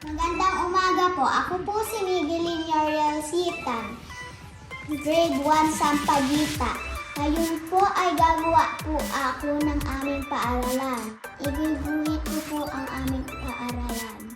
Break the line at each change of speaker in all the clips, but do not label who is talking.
Magandang umaga po. Ako po si Miguelin Yoriel Sitan, grade 1 Sampaguita. Ngayon po ay gagawa po ako ng aming paaralan. Iguguhit ko po ang aming paaralan.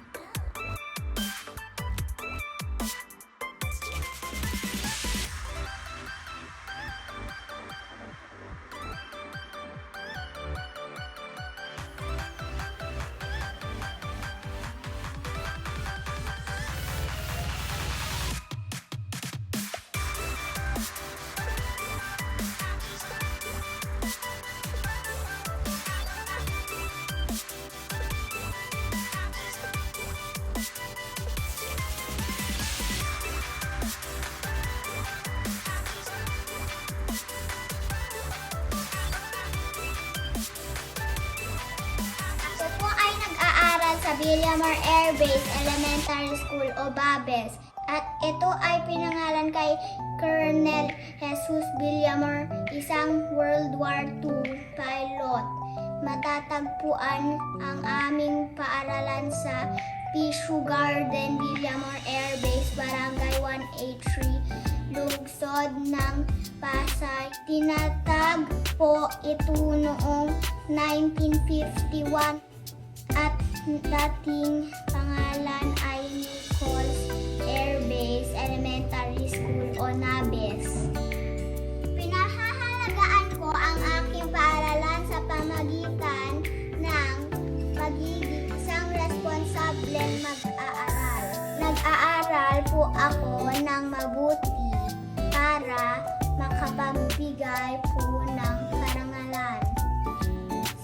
Ako po ay nag-aaral sa Villamar Air Base Elementary School o Babes. At ito ay pinangalan kay Colonel Jesus Villamar, isang World War II pilot. Matatagpuan ang aming paaralan sa Pishu Garden, Villamar Air Base, Barangay 183, Lungsod ng Pasay. Tinatag po ito noong 1951 at dating pangalan ay Nichols Air Base Elementary School o Nabes. Pinahahalagaan ko ang aking paaralan sa pamagitan ng pagiging isang responsableng mag-aaral. Nag-aaral po ako ng mabuti para makapagbigay po ng karangalan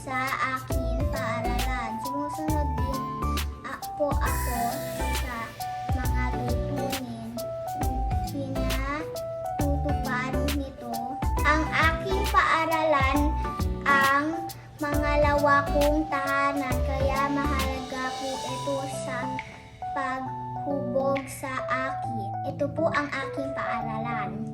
sa aking paaralan. Sumusunod din po ako sa mga tutunin. Pinatutupad nito ang aking paaralan ang mga lawakong tahanan, kaya mahalaga po ito sa paghubog sa akin. Ito po ang aking paaralan.